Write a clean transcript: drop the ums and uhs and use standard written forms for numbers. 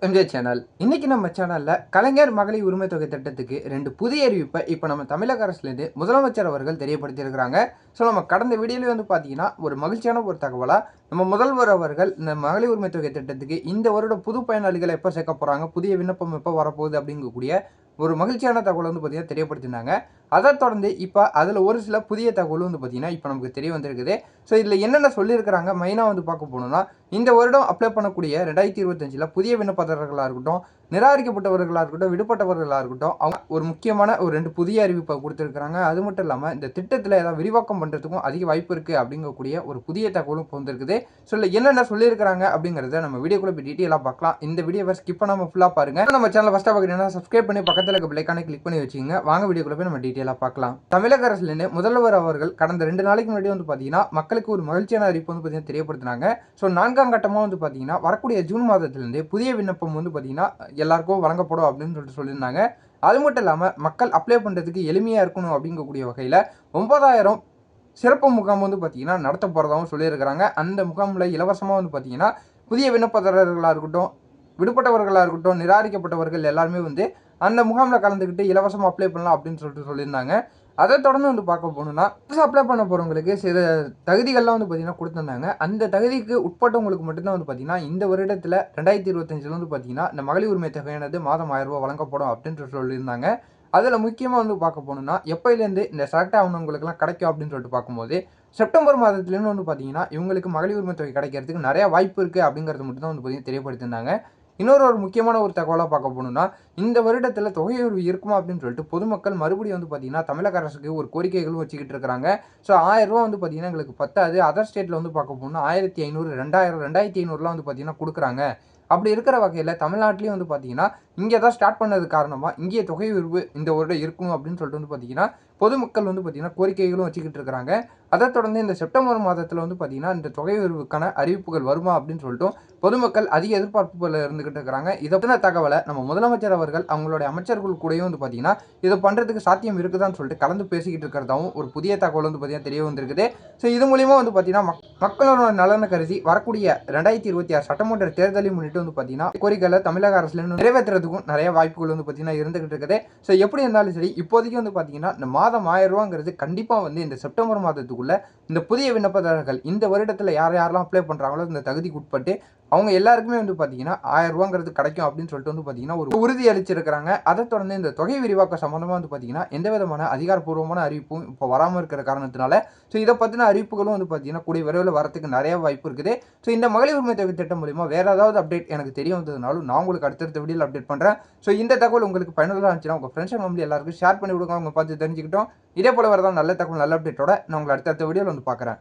MJ channel. இன்னைக்கு நம்ம சேனல்ல கலைஞர் மகளிர் உரிமை தொகை திட்டத்துக்கு 2 புதிய அறிவிப்பை இப்போ நம்ம தமிழக அரசுலேருந்து முதலமைச்சர் அவர்கள் தெரியப்படுத்தியிருக்கிறாங்க. ஸோ நம்ம கடந்த வீடியோலேயே பார்த்தீங்கன்னா ஒரு மகிழ்ச்சியான ஒரு தகவலாக நம்ம முதல்வர் அவர்கள் இந்த மகளிர் உரிமை தொகை திட்டத்துக்கு இந்த வருடம் புது பயனாளிகளை எப்போ சேர்க்க போகிறாங்க, புதிய விண்ணப்பம் எப்போ வரப்போகுது அப்படிங்கக்கூடிய ஒரு மகிழ்ச்சியான தகவல் பார்த்தீங்கன்னா தெரியப்படுத்தினாங்க. அதை தொடர்ந்து இப்போ அதில் ஒரு சில புதிய தகவல் பார்த்தீங்கன்னா இப்போ நமக்கு தெரிய வந்திருக்குது. ஸோ இதில் என்னென்ன சொல்லியிருக்கிறாங்க மெயினாக பார்க்க போனோம்னா, இந்த வருடம் அப்ளை பண்ணக்கூடிய 2025 புதிய விண்ணப்பதாரர்களாக இருக்கட்டும், நிராகரிக்கப்பட்டவர்களாக இருக்கட்டும், விடுபட்டவர்களாக இருக்கட்டும், அவங்க ஒரு முக்கியமான ஒரு 2 புதிய அறிவிப்பை கொடுத்துருக்காங்க. அது மட்டும் இல்லாமல் இந்த திட்டத்தில் ஏதாவது விரிவாக்கம் பண்ணுறதுக்கும் அதிக வாய்ப்பு இருக்குது அப்படிங்கக்கூடிய ஒரு புதிய தகவலும் இப்போ வந்திருக்குது. ஸோ இல்லை என்னென்ன சொல்லியிருக்கிறாங்க அப்படிங்கிறத நம்ம வீடியோக்குள்ள போய் டீட்டெயிலாக பார்க்கலாம். இந்த வீடியோவை ஸ்கிப் பண்ணாமல் ஃபுல்லாக பாருங்க. நம்ம சேனல் ஃபஸ்ட்டாக பார்க்குறீங்கன்னா சப்ஸ்கிரைப் பண்ணி பக்கத்தில் இருக்க பெல்லைக்கானை கிளிக் பண்ணி வச்சுங்க. வாங்க வீடியோக்குள்ள போய் நம்ம டீட்டெயிலாக பார்க்கலாம். தமிழக அரசுலேருந்து முதல்வர் அவர்கள் கடந்த 2 நாளைக்கு முன்னாடி பார்த்தீங்கன்னா மக்களுக்கு ஒரு மகிழ்ச்சியான அறிவிப்பு பார்த்தீங்கன்னா தெரியப்படுத்தினாங்க. ஸோ 4ஆம் கட்டமாக பார்த்தீங்கன்னா வரக்கூடிய ஜூன் மாதத்திலிருந்து புதிய விண்ணப்பம் பார்த்தீங்கன்னா எல்லாருக்கும் வழங்கப்படும் அப்படின்னு சொல்லியிருந்தாங்க. அது மட்டும் இல்லாமல் மக்கள் அப்ளை பண்ணுறதுக்கு எளிமையாக இருக்கணும் அப்படிங்கக்கூடிய வகையில் 9000 சிறப்பு முகாம் பார்த்தீங்கன்னா நடத்த போகிறதாகவும் சொல்லியிருக்கிறாங்க. அந்த முகாமில் இலவசமாக பார்த்தீங்கன்னா புதிய விண்ணப்பதாரர்களாக இருக்கட்டும், விடுபட்டவர்களாக இருக்கட்டும், நிராகரிக்கப்பட்டவர்கள் எல்லாருமே அந்த முகாமில் கலந்துக்கிட்டு இலவசமாக அப்ளை பண்ணலாம் அப்படின்னு சொல்லியிருந்தாங்க. அதை தொடர்ந்து பார்க்க போகணுன்னா புதுசாக அப்ளை பண்ண போகிறவங்களுக்கு சில தகுதிகள்லாம் பார்த்தீங்கன்னா கொடுத்துருந்தாங்க. அந்த தகுதிக்கு உட்பட்டவங்களுக்கு மட்டும்தான் பார்த்தீங்கன்னா இந்த வருடத்தில் 2025 பார்த்தீங்கன்னா இந்த மகளிர் உரிமை தொகையானது மாதம் 1000 ரூபா வழங்கப்படும் அப்படின்னு சொல்லியிருந்தாங்க. அதில் முக்கியமாக பார்க்க போகணுன்னா எப்போலேருந்து இந்த செலக்ட் ஆகணுங்களுக்குலாம் கிடைக்கும் அப்படின்னு பார்க்கும்போது செப்டம்பர் மாதத்துலேருந்து பார்த்தீங்கன்னா இவங்களுக்கு மகளிர் உரிமை தொகை கிடைக்கிறதுக்கு நிறையா வாய்ப்பு இருக்குது அப்படிங்கிறது மட்டும் தான் பார்த்தீங்கன்னா தெரியப்படுத்தியிருந்தாங்க. இன்னொரு முக்கியமான ஒரு தகவலாக பார்க்க போகணுன்னா, இந்த வருடத்தில் தொகை உயர்வு இருக்குமா அப்படின்னு சொல்லிட்டு பொதுமக்கள் மறுபடியும் பார்த்தீங்கன்னா தமிழக அரசுக்கு ஒரு கோரிக்கைகளும் வச்சுக்கிட்டு இருக்கிறாங்க. ஸோ 1000 ரூபா பார்த்தீங்கன்னா எங்களுக்கு பத்தாது. அதர் ஸ்டேட்டில் பார்க்க போகணுன்னா 1500, 2000, 2500லாம் பார்த்தீங்கன்னா கொடுக்குறாங்க. அப்படி இருக்கிற வகையில் தமிழ்நாட்டிலையும் பார்த்தீங்கன்னா இங்கே தான் ஸ்டார்ட் பண்ணது காரணமாக இங்கே தொகை உயர்வு இந்த வருடம் இருக்கணும் அப்படின்னு சொல்லிட்டு பார்த்தீங்கன்னா பொதுமக்கள் பார்த்தீங்கன்னா கோரிக்கைகளும் வச்சுக்கிட்டு இருக்கிறாங்க. அதை தொடர்ந்து இந்த செப்டம்பர் மாதத்தில் பார்த்தீங்கன்னா இந்த தொகை உயர்வுக்கான அறிவிப்புகள் வருமா அப்படின்னு சொல்லிட்டு பொதுமக்கள் அதிக எதிர்பார்ப்புகள் இருந்துகிட்டு இருக்கிறாங்க. இதை பற்றின தகவலை நம்ம முதலமைச்சர் அவர்கள் அவங்களுடைய அமைச்சர்கள் கூடயும் பார்த்தீங்கன்னா இதை பண்ணுறதுக்கு சாத்தியம் இருக்குதான்னு சொல்லிட்டு கலந்து பேசிக்கிட்டு இருக்கிறதாவும் ஒரு புதிய தகவல் பார்த்தீங்கன்னா தெரிய வந்திருக்குது. ஸோ இது மூலியமா பார்த்தீங்கன்னா மக்களோட நலனை கருதி வரக்கூடிய 2026 சட்டமன்ற தேர்தலை முன்னிட்டு பார்த்தீங்கன்னா கோரிக்கைகளை தமிழக அரசுல நிறைவேற்றுறதுக்கும் நிறைய வாய்ப்புகள் பார்த்தீங்கன்னா இருந்துகிட்டு இருக்குது. ஸோ எப்படி இருந்தாலும் சரி இப்போதைக்கு பார்த்தீங்கன்னா இந்த மாதம் 1000 ரூபாங்கிறது கண்டிப்பாக இந்த செப்டம்பர் மாதத்துக்குள்ள இந்த புதிய விண்ணப்பதாரர்கள் இந்த வருடத்தில் யாரெல்லாம் அப்ளை பண்ணுறாங்களோ இந்த தகுதிக்கு உட்பட்டு அவங்க எல்லாருக்குமே பார்த்தீங்கன்னா 1000 ரூபாங்கிறது கிடைக்கும் அப்படின்னு சொல்லிட்டு பார்த்தீங்கன்னா ஒரு உறுதி அளிச்சிருக்கிறாங்க. அதை தொடர்ந்து இந்த தொகை விரிவாக்க சம்பந்தமாக பார்த்தீங்கன்னா எந்த விதமான அதிகாரப்பூர்வமான அறிவிப்பும் இப்போ வராமல் இருக்கிற காரணத்தினால ஸோ இதை பற்றின அறிவிப்புகளும் பார்த்தீங்கன்னா கூடிய விரைவில் வரத்துக்கு நிறைய வாய்ப்பு இருக்குது. ஸோ இந்த மகளிர் உரிமை தொகை திட்டம் மூலிமா வேற ஏதாவது அப்டேட் எனக்கு தெரிய வந்ததுனாலும் நான் உங்களுக்கு அடுத்தடுத்த வீடியோவில் அப்டேட் பண்ணுறேன். ஸோ இந்த தகவல் உங்களுக்கு பயனுள்ளதாக இருந்துச்சுன்னா உங்கள் ஃப்ரெண்ட்ஸ் அண்ட் ஃபேமிலி எல்லாருக்கும் ஷேர் பண்ணி விடுங்க. அவங்க பார்த்து தெரிஞ்சுக்கிட்டோம். இதே போல வரதான் நல்ல தகவல் நல்ல அப்டேட்டோட நான் உங்களை அடுத்தடுத்த வீடியோவில் பார்க்குறேன்.